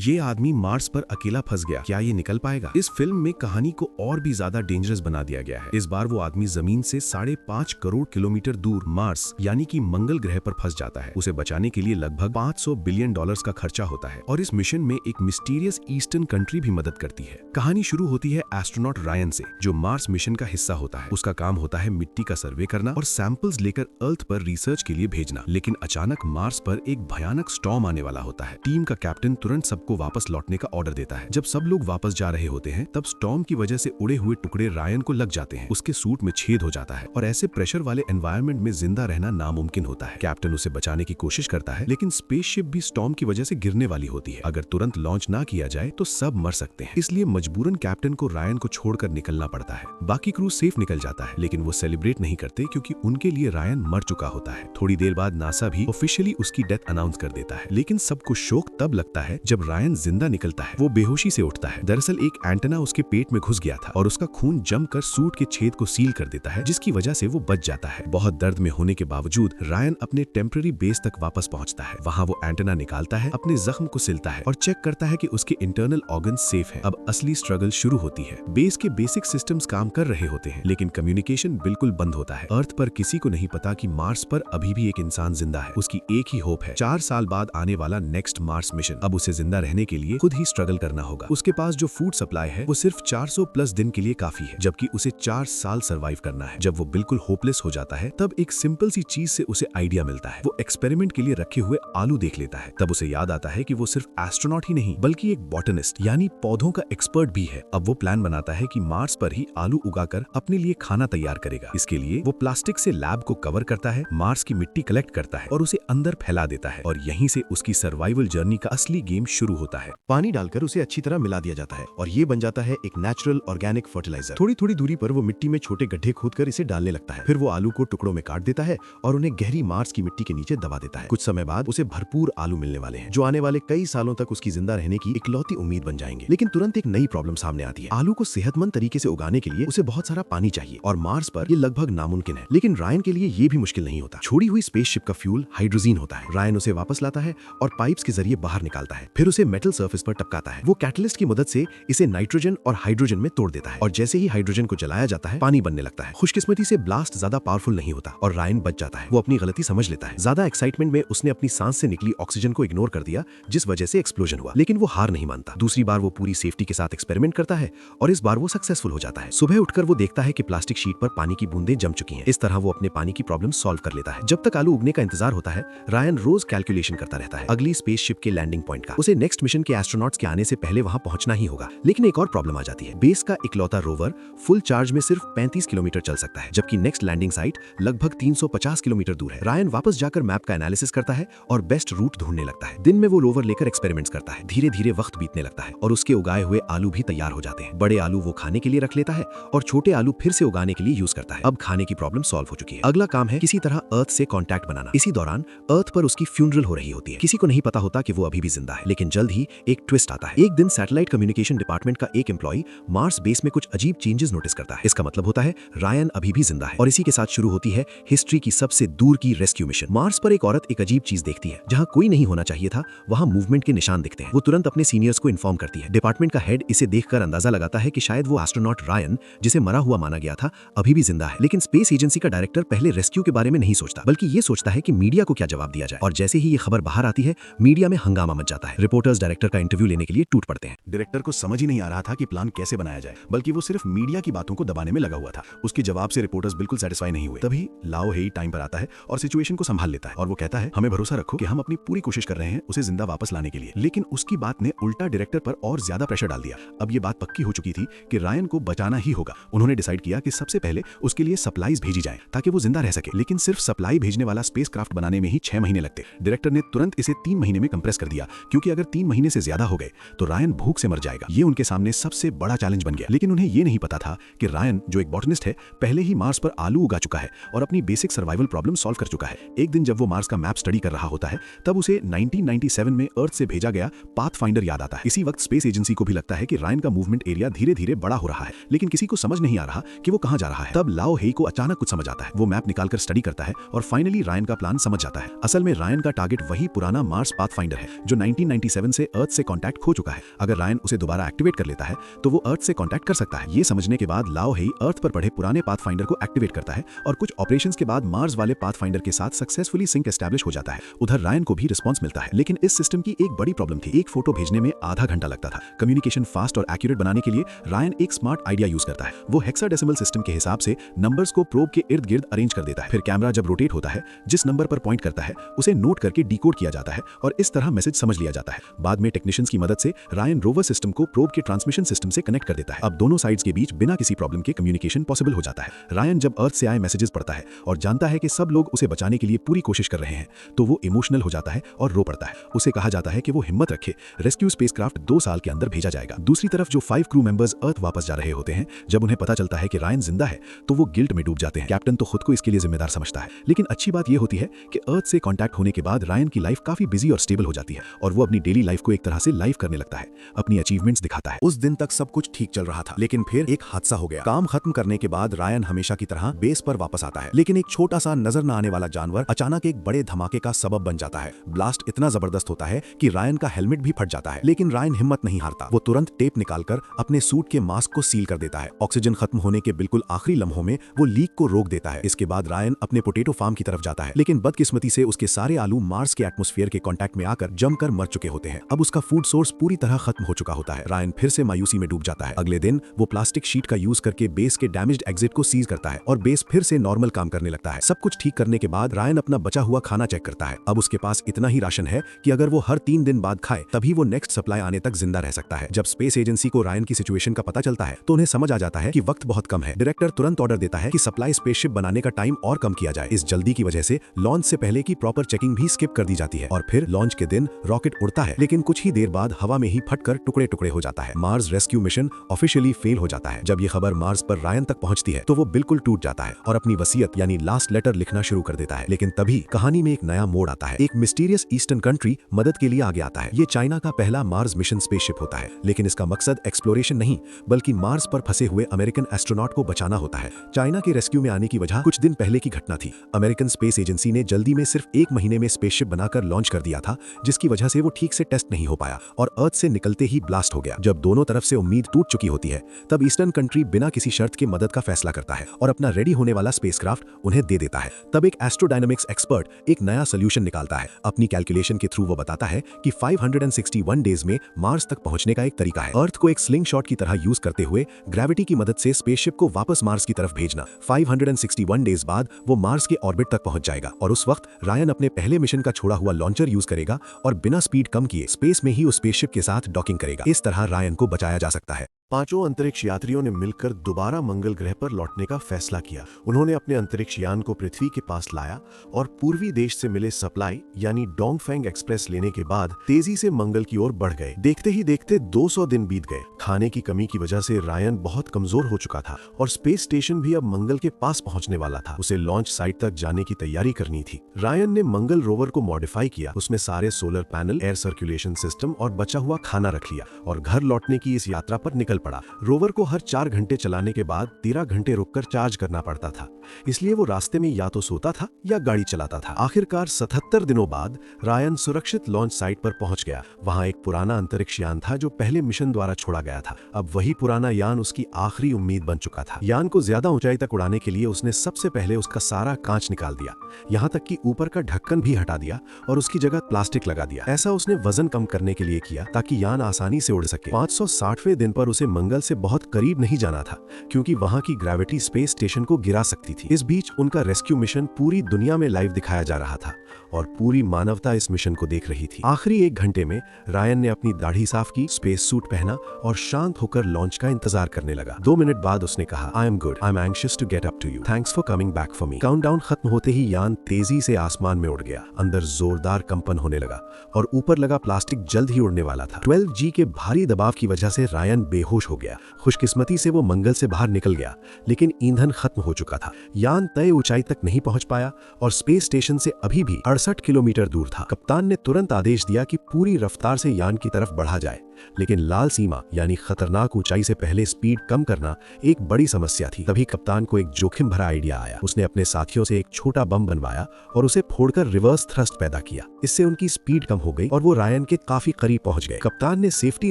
ये आदमी मार्स पर अकेला फंस गया, क्या ये निकल पाएगा? इस फिल्म में कहानी को और भी ज्यादा डेंजरस बना दिया गया है। इस बार वो आदमी जमीन से 5.5 करोड़ किलोमीटर दूर मार्स यानी कि मंगल ग्रह पर फंस जाता है। उसे बचाने के लिए लगभग $500 बिलियन का खर्चा होता है और इस मिशन में एक मिस्टीरियस ईस्टर्न कंट्री भी मदद करती है। कहानी शुरू होती है एस्ट्रोनॉट रायन से, जो मार्स मिशन का हिस्सा होता है। उसका काम होता है मिट्टी का सर्वे करना और सैंपल्स लेकर अर्थ पर रिसर्च के लिए भेजना। लेकिन अचानक मार्स पर एक भयानक स्टॉर्म आने वाला होता है। टीम का कैप्टन तुरंत सबको वापस लौटने का ऑर्डर देता है। जब सब लोग वापस जा रहे होते हैं तब स्टॉर्म की वजह से उड़े हुए टुकड़े रायन को लग जाते हैं। उसके सूट में छेद हो जाता है और ऐसे प्रेशर वाले एनवायरनमेंट में जिंदा रहना नामुमकिन होता है। कैप्टन उसे बचाने की कोशिश करता है, लेकिन स्पेसशिप भी स्टॉर्म की वजह से गिरने वाली होती है। अगर तुरंत लॉन्च ना किया जाए तो सब मर सकते हैं। इसलिए मजबूरन कैप्टन को रायन को छोड़कर निकलना पड़ता है। बाकी क्रू सेफ निकल जाता है, लेकिन वो सेलिब्रेट नहीं करते क्योंकि उनके लिए रायन मर चुका होता है। थोड़ी देर बाद नासा भी ऑफिशियली उसकी डेथ अनाउंस कर देता है। लेकिन सबको शोक तब लगता है जब रायन जिंदा निकलता है। वो बेहोशी से उठता है। दरअसल एक एंटेना उसके पेट में घुस गया था और उसका खून जमकर सूट के छेद को सील कर देता है, जिसकी वजह से वो बच जाता है। बहुत दर्द में होने के बावजूद रायन अपने टेम्पररी बेस तक वापस पहुंचता है। वहां वो एंटेना निकालता है, अपने जख्म को सिलता है और चेक करता है कि उसके इंटरनल ऑर्गन सेफ है। अब असली स्ट्रगल शुरू होती है। बेस के बेसिक सिस्टम्स काम कर रहे होते हैं, लेकिन कम्युनिकेशन बिल्कुल बंद होता है। अर्थ पर किसी को नहीं पता कि मार्स पर अभी भी एक इंसान जिंदा है। उसकी एक ही होप है, 4 साल बाद आने वाला नेक्स्ट मार्स मिशन। अब उसे जिंदा रहने के लिए खुद ही स्ट्रगल करना होगा। उसके पास जो फूड सप्लाई है वो सिर्फ 400 प्लस दिन के लिए काफी है, जबकि उसे 4 साल सर्वाइव करना है। जब वो बिल्कुल होपलेस हो जाता है तब एक सिंपल सी चीज से उसे आइडिया मिलता है। वो एक्सपेरिमेंट के लिए रखे हुए आलू देख लेता है। तब उसे याद आता है कि वो सिर्फ एस्ट्रोनॉट ही नहीं बल्कि एक बॉटनिस्ट यानी पौधों का एक्सपर्ट भी है। अब वो प्लान बनाता है कि मार्स पर ही आलू उगाकर अपने लिए खाना तैयार करेगा। इसके लिए वो प्लास्टिक से लैब को कवर करता है, मार्स की मिट्टी कलेक्ट करता है और उसे अंदर फैला देता है। और यहीं से उसकी सर्वाइवल जर्नी का असली गेम शुरू होता है। पानी डालकर उसे अच्छी तरह मिला दिया जाता है और ये बन जाता है एक नेचुरल ऑर्गेनिक फर्टिलाइजर। थोड़ी थोड़ी दूरी पर वो मिट्टी में छोटे गड्ढे खोदकर इसे डालने लगता है। फिर वो आलू को टुकड़ों में काट देता है और उन्हें गहरी मार्स की मिट्टी के नीचे दबा देता है। कुछ समय बाद उसे भरपूर आलू मिलने वाले हैं, जो आने वाले कई सालों तक उसकी जिंदा रहने की इकलौती उम्मीद बन जाएंगे। लेकिन तुरंत एक नई प्रॉब्लम सामने आती है। आलू को सेहतमंद तरीके से उगाने के लिए उसे बहुत सारा पानी चाहिए और मार्स पर ये लगभग नामुमकिन है। लेकिन रायन के लिए ये भी मुश्किल नहीं होता। छोड़ी हुई स्पेसशिप का फ्यूल हाइड्रोजन होता है। रायन उसे वापस लाता है और पाइप्स के जरिए बाहर निकालता है। फिर उसे मेटल सरफेस पर टपकाता है। वो कैटलिस्ट की मदद से इसे नाइट्रोजन और हाइड्रोजन में तोड़ देता है और जैसे ही हाइड्रोजन को जलाया जाता है पानी बनने लगता है। खुशकिस्मती से ब्लास्ट ज्यादा पावरफुल नहीं होता और रायन बच जाता है। वो अपनी गलती समझ लेता है। ज्यादा एक्साइटमेंट में उसने अपनी सांस से निकली ऑक्सीजन को इग्नोर कर दिया, जिस वजह से एक्सप्लोजन हुआ। लेकिन वो हार नहीं मानता। दूसरी बार वो पूरी सेफ्टी के साथ एक्सपेरिमेंट करता है और इस बार वो सक्सेसफुल हो जाता है। सुबह उठकर वो देखता है कि प्लास्टिक शीट पर पानी की बूंदें जम चुकी हैं। इस तरह वो अपने पानी की प्रॉब्लम सॉल्व कर लेता है। जब तक आलू उगने का इंतजार होता है, रायन रोज कैलकुलेशन करता रहता है अगली स्पेसशिप के लैंडिंग पॉइंट का। उसे नेक्स्ट मिशन के एस्ट्रोनॉट्स के आने से पहले वहां पहुंचना ही होगा। लेकिन एक और प्रॉब्लम आ जाती है। बेस का इकलौता रोवर फुल चार्ज में सिर्फ 35 किलोमीटर चल सकता है, जबकि नेक्स्ट लैंडिंग साइट लगभग 350 किलोमीटर दूर है। रायन वापस जाकर मैप का एनालिसिस करता है और बेस्ट रूट ढूंढने लगता है। दिन में वो रोवर लेकर एक्सपेरिमेंट्स करता है। धीरे धीरे वक्त बीतने लगता है और उसके उगाए हुए आलू भी तैयार हो जाते हैं। बड़े आलू वो खाने के लिए रख लेता है और छोटे आलू फिर से उगाने के लिए यूज करता है। अब खाने की प्रॉब्लम सॉल्व हो चुकी है। अगला काम है किसी तरह अर्थ से कॉन्टैक्ट बनाना। इसी दौरान अर्थ पर उसकी फ्यूनरल हो रही होती है। किसी को नहीं पता होता कि वो अभी भी जिंदा है। लेकिन जल्द ही एक ट्विस्ट आता है। एक दिन सैटेलाइट कम्युनिकेशन डिपार्टमेंट का एक एम्प्लॉय मार्स बेस में कुछ अजीब चेंजेस नोटिस करता है। इसका मतलब होता है रायन अभी भी जिंदा है और इसी के साथ शुरू होती है हिस्ट्री की सबसे दूर की रेस्क्यू मिशन। मार्स पर एक औरत एक अजीब चीज देखती है। जहां कोई नहीं होना चाहिए था वहां मूवमेंट के निशान दिखते हैं। वो तुरंत अपने सीनियर्स को इन्फॉर्म करती है। डिपार्टमेंट का हेड इसे देखकर अंदाजा लगाता है कि शायद वो एस्ट्रोनॉट रायन, जिसे मरा हुआ माना गया था, अभी भी जिंदा है। लेकिन स्पेस एजेंसी का डायरेक्टर पहले रेस्क्यू के बारे में नहीं सोचता, बल्कि ये सोचता है कि मीडिया को क्या जवाब दिया जाए। और जैसे ही ये खबर बाहर आती है, मीडिया में हंगामा मच जाता है। रिपोर्टर्स डायरेक्टर का इंटरव्यू लेने के लिए टूट पड़ते हैं। डायरेक्टर को समझ ही नहीं आ रहा था कि प्लान कैसे बनाया जाए, बल्कि वो सिर्फ मीडिया की बातों को दबाने में लगा हुआ था। उसके जवाब से रिपोर्टर्स बिल्कुल सेटिस्फाई नहीं हुए। तभी लाओ हेई टाइम पर आता है और सिचुएशन को संभाल लेता है और वो कहता है, हमें भरोसा रखो कि हम अपनी पूरी कोशिश कर रहे हैं उसे जिंदा वापस लाने के लिए। लेकिन उसकी बात ने उल्टा डायरेक्टर पर और ज्यादा प्रेशर डाल दिया। अब ये बात पक्की हो चुकी थी कि रायन को बचाना ही होगा। उन्होंने डिसाइड किया कि सबसे पहले उसके लिए सप्लाईज भेजी जाए ताकि वो जिंदा रह सके। लेकिन सिर्फ सप्लाई भेजने वाला स्पेसक्राफ्ट बनाने में ही 6 महीने लगते। डायरेक्टर ने तुरंत इसे 3 महीने में कंप्रेस कर दिया, क्योंकि अगर 3 महीने से ज्यादा हो गए तो रायन भूख से मर जाएगा। ये उनके सामने सबसे बड़ा चैलेंज बन गया। लेकिन उन्हें ये नहीं पता था कि रायन, जो एक बॉटनिस्ट है, पहले ही मार्स पर आलू उगा चुका है और अपनी बेसिक सर्वाइवल प्रॉब्लम सॉल्व कर चुका है। एक दिन जब वो मार्स का मैप स्टडी कर रहा होता है, तब उसे 1997 में अर्थ से भेजा गया पाथफाइंडर याद आता है। इसी वक्त स्पेस एजेंसी को भी लगता है कि रायन का मूवमेंट एरिया धीरे धीरे बड़ा हो रहा है, लेकिन किसी को समझ नहीं आ रहा कि वो कहां जा रहा है। तब लाओ हेई को अचानक कुछ समझ आता है। वो मैप निकालकर स्टडी करता है और फाइनली रायन का प्लान समझ जाता है। असल में रायन का टारगेट वही पुराना मार्स पाथफाइंडर है जो 1997 2007 से अर्थ से कांटेक्ट खो चुका है। अगर रायन उसे दोबारा एक्टिवेट कर लेता है तो वो अर्थ से कांटेक्ट कर सकता है। ये समझने के बाद लाओ हेई अर्थ पर पड़े पुराने पाथफाइंडर को एक्टिवेट करता है और कुछ ऑपरेशंस के बाद मार्स वाले पाथफाइंडर के साथ सक्सेसफुली सिंक एस्टैब्लिश हो जाता है। उधर रायन को भी रिस्पॉन्स मिलता है, लेकिन इस सिस्टम की एक बड़ी प्रॉब्लम थी। एक फोटो भेजने में आधा घंटा लगता था। कम्युनिकेशन फास्ट और एक्यूरेट बनाने के लिए रायन एक स्मार्ट आइडिया यूज करता है। वो हेक्साडेसिमल सिस्टम के हिसाब से नंबर्स को प्रोब के इर्द गिर्द अरेंज कर देता है। फिर कैमरा जब रोटेट होता है, जिस नंबर पर पॉइंट करता है उसे नोट करके डिकोड किया जाता है और इस तरह मैसेज समझ लिया जाता है। बाद में टेक्नीशियंस की मदद से रायन रोवर सिस्टम को प्रोब के ट्रांसमिशन सिस्टम से कनेक्ट कर देता है। अब दोनों साइड्स के बीच बिना किसी प्रॉब्लम के कम्युनिकेशन पॉसिबल हो जाता है। रायन जब अर्थ से आए मैसेजेस पढ़ता है और जानता है कि सब लोग उसे बचाने के लिए पूरी कोशिश कर रहे हैं तो वो इमोशनल हो जाता है और रो पड़ता है। उसे कहा जाता है कि वो हिम्मत रखे, रेस्क्यू स्पेसक्राफ्ट 2 साल के अंदर भेजा जाएगा। दूसरी तरफ जो 5 क्रू मेंबर्स अर्थ वापस जा रहे होते हैं, जब उन्हें पता चलता है कि रायन जिंदा है तो वो गिल्ट में डूब जाते हैं। कैप्टन तो खुद को इसके लिए जिम्मेदार समझता है, लेकिन अच्छी बात यह होती है कि अर्थ से कांटेक्ट होने के बाद रायन की लाइफ काफी बिजी और स्टेबल हो जाती है और वो अपनी डेली लाइफ को एक तरह से लाइव करने लगता है, अपनी अचीवमेंट्स दिखाता है। उस दिन तक सब कुछ ठीक चल रहा था, लेकिन फिर एक हादसा हो गया। काम खत्म करने के बाद रायन हमेशा की तरह बेस पर वापस आता है, लेकिन एक छोटा सा नजर न आने वाला जानवर अचानक एक बड़े धमाके का सबब बन जाता है। ब्लास्ट इतना जबरदस्त होता है कि रायन का हेलमेट भी फट जाता है, लेकिन रायन हिम्मत नहीं हारता। वो तुरंत टेप निकालकर अपने सूट के मास्क को सील कर देता है। ऑक्सीजन खत्म होने के बिल्कुल आखिरी लम्हों में वो लीक को रोक देता है। इसके बाद रायन अपने पोटैटो फार्म की तरफ जाता है, लेकिन बदकिस्मती से उसके सारे आलू मार्स के एटमॉस्फेयर के कांटेक्ट में आकर जमकर मर चुके होते हैं। अब उसका फूड सोर्स पूरी तरह खत्म हो चुका होता है। रायन फिर से मायूसी में डूब जाता है। अगले दिन वो प्लास्टिक शीट का यूज करके बेस के डैमेज्ड एग्जिट को सीज करता है और बेस फिर से नॉर्मल काम करने लगता है। सब कुछ ठीक करने के बाद रायन अपना बचा हुआ खाना चेक करता है। अब उसके पास इतना ही राशन है कि अगर वो हर 3 दिन बाद खाए तभी वो नेक्स्ट सप्लाई आने तक जिंदा रह सकता है। जब स्पेस एजेंसी को रायन की सिचुएशन का पता चलता है तो उन्हें समझ आ जाता है कि वक्त बहुत कम है। डायरेक्टर तुरंत ऑर्डर देता है कि सप्लाई स्पेसशिप बनाने का टाइम और कम किया जाए। इस जल्दी की वजह से लॉन्च से पहले की प्रॉपर चेकिंग भी स्किप कर दी जाती है और फिर लॉन्च के दिन रॉकेट उड़ता है, लेकिन कुछ ही देर बाद हवा में ही फटकर टुकड़े टुकड़े हो जाता है। Mars rescue mission officially fail हो जाता है। जब ये खबर मार्स पर रायन तक पहुंचती है तो वो बिल्कुल टूट जाता है और अपनी वसीयत यानी लास्ट लेटर लिखना शुरू कर देता है। लेकिन तभी कहानी में एक नया मोड़ आता है। एक मिस्टीरियस ईस्टर्न कंट्री मदद के लिए आगे आता है। ये चाइना का पहला मार्स मिशन स्पेसशिप होता है, लेकिन इसका मकसद एक्सप्लोरेशन नहीं बल्कि मार्स पर फंसे हुए अमेरिकन एस्ट्रोनॉट को बचाना होता है। चाइना के रेस्क्यू में आने की वजह कुछ दिन पहले की घटना थी। अमेरिकन स्पेस एजेंसी ने जल्दी में सिर्फ 1 महीने में स्पेसशिप बनाकर लॉन्च कर दिया था, जिसकी वजह से वो ठीक से टेस्ट नहीं हो पाया और अर्थ से निकलते ही ब्लास्ट हो गया। जब दोनों तरफ से उम्मीद टूट चुकी होती है तब ईस्टर्न कंट्री बिना किसी शर्त के मदद का फैसला करता है और अपना रेडी होने वाला स्पेसक्राफ्ट उन्हें दे देता है। तब एक एस्ट्रोडायनामिक्स एक्सपर्ट एक नया सोल्यूशन निकालता है। अपनी कैलकुलेशन के थ्रू वो बताता है कि 561 डेज में मार्स तक पहुंचने का एक तरीका है। अर्थ को एक स्लिंग शॉट की तरह यूज करते हुए ग्रेविटी की मदद से स्पेसशिप को वापस मार्स की तरफ भेजना। 561 डेज बाद वो मार्स के ऑर्बिट तक पहुंच जाएगा और उस वक्त रायन अपने पहले मिशन का छोड़ा हुआ लॉन्चर यूज करेगा और बिना स्पीड कम किए स्पेस में ही उस स्पेसशिप के साथ डॉकिंग करेगा। इस तरह रायन को बचाया जा सकता है। 5 अंतरिक्ष यात्रियों ने मिलकर दोबारा मंगल ग्रह पर लौटने का फैसला किया। उन्होंने अपने अंतरिक्ष यान को पृथ्वी के पास लाया और पूर्वी देश से मिले सप्लाई यानी डोंगफेंग एक्सप्रेस लेने के बाद तेजी से मंगल की ओर बढ़ गए। देखते ही देखते 200 दिन बीत गए। खाने की कमी की वजह से रायन बहुत कमजोर हो चुका था और स्पेस स्टेशन भी अब मंगल के पास पहुंचने वाला था। उसे लॉन्च साइट तक जाने की तैयारी करनी थी। रायन ने मंगल रोवर को मॉडिफाई किया, उसमें सारे solar panel, air circulation system और बचा हुआ खाना रख लिया और घर लौटने की इस यात्रा पर निकल पड़ा। रोवर को हर 4 घंटे चलाने के बाद 13 घंटे रुककर चार्ज करना पड़ता था, इसलिए वो रास्ते में या तो सोता था या गाड़ी चलाता था। आखिरकार 77 दिनों बाद रायन सुरक्षित लॉन्च साइट पर पहुंच गया। वहां एक पुराना अंतरिक्ष यान था जो पहले मिशन द्वारा छोड़ा गया था। अब वही पुराना यान उसकी आखिरी उम्मीद बन चुका था। यान को ज्यादा ऊंचाई तक उड़ाने के लिए उसने सबसे पहले उसका सारा कांच निकाल दिया, यहाँ तक कि ऊपर का ढक्कन भी हटा दिया और उसकी जगह प्लास्टिक लगा दिया। ऐसा उसने वजन कम करने के लिए किया ताकि यान आसानी से उड़ सके। 560वें दिन पर उसे मंगल से बहुत करीब नहीं जाना था क्योंकि वहां की ग्रेविटी स्पेस स्टेशन को गिरा सकती थी। इस बीच उनका रेस्क्यू मिशन पूरी दुनिया में लाइव दिखाया जा रहा था और पूरी मानवता इस मिशन को देख रही थी। आखिरी 1 घंटे में रायन ने अपनी दाढ़ी साफ की, स्पेस सूट पहना और शांत होकर लॉन्च का इंतजार करने लगा। 2 मिनट बाद उसने कहा, I am good, I am anxious to get up to you, thanks for coming back for me. Countdown खत्म होते ही यान तेजी से आसमान में उड़ गया। अंदर जोरदार कंपन होने लगा और ऊपर लगा प्लास्टिक जल्द ही उड़ने वाला था। 12G के भारी दबाव की वजह से रायन बेहोश हो गया। खुशकिस्मती से वो मंगल से बाहर निकल गया, लेकिन ईंधन खत्म हो चुका था। यान तय ऊंचाई तक नहीं पहुंच पाया और स्पेस स्टेशन से अभी भी 68 किलोमीटर दूर था। कप्तान ने तुरंत आदेश दिया कि पूरी रफ्तार से यान की तरफ बढ़ा जाए, लेकिन लाल सीमा यानी खतरनाक ऊंचाई से पहले स्पीड कम करना एक बड़ी समस्या थी। तभी कप्तान को एक जोखिम भरा आइडिया आया। उसने अपने साथियों से एक छोटा बम बनवाया और उसे फोड़कर रिवर्स थ्रस्ट पैदा किया। इससे उनकी स्पीड कम हो गई और वो रायन के काफी करीब पहुंच गए। कप्तान ने सेफ्टी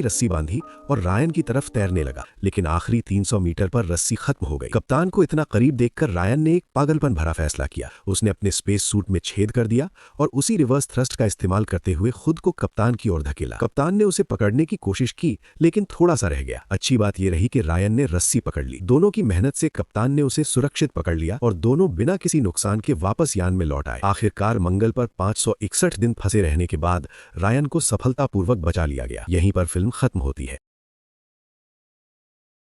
रस्सी बांधी और रायन की तरफ तैरने लगा, लेकिन आखिरी 300 मीटर पर रस्सी खत्म हो गई। कप्तान को इतना करीब देखकर रायन ने एक पागलपन भरा फैसला किया। उसने अपने स्पेस सूट में छेद कर दिया और उसी रिवर्स थ्रस्ट का इस्तेमाल करते हुए खुद को कप्तान की ओर धकेला। कप्तान ने उसे पकड़ने की कोशिश की, लेकिन थोड़ा सा रह गया। अच्छी बात यह रही कि रायन ने रस्सी पकड़ ली। दोनों की मेहनत से कप्तान ने उसे सुरक्षित पकड़ लिया और दोनों बिना किसी नुकसान के वापस यान में लौट आए। आखिरकार मंगल पर 561 दिन फंसे रहने के बाद रायन को सफलतापूर्वक बचा लिया गया। यहीं पर फिल्म खत्म होती है।